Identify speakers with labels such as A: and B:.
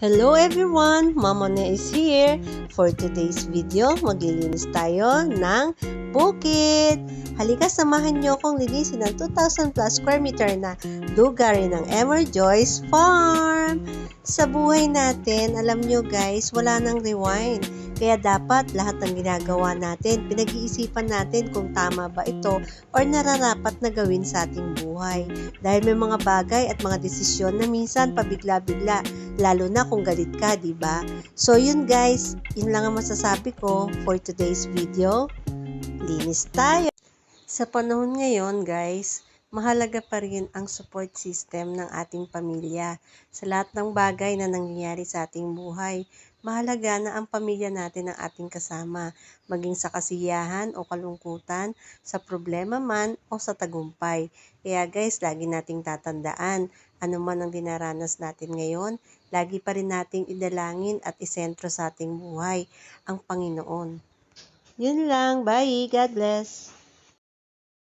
A: Hello everyone! Mama Na is here. For today's video, maglilinis tayo ng bukid. Halika, samahan niyo akong linisin ng 2,000 plus square meter na lugar ng Emer Joyce Farm. Sa buhay natin, alam niyo guys, wala nang rewind. Kaya dapat lahat ng ginagawa natin, pinag-iisipan natin kung tama ba ito or nararapat na gawin sa ating buhay. Dahil may mga bagay at mga desisyon na minsan pabigla-bigla, lalo na kung galit ka, di ba? So yun guys, yun lang ang masasabi ko for today's video. Linis tayo! Sa panahon ngayon guys, mahalaga pa rin ang support system ng ating pamilya. Sa lahat ng bagay na nangyayari sa ating buhay, mahalaga na ang pamilya natin ang ating kasama, maging sa kasiyahan o kalungkutan, sa problema man o sa tagumpay. Kaya guys, lagi nating tatandaan, ano man ang dinaranas natin ngayon, lagi pa rin nating idalangin at isentro sa ating buhay, ang Panginoon. Yun lang, bye! God bless!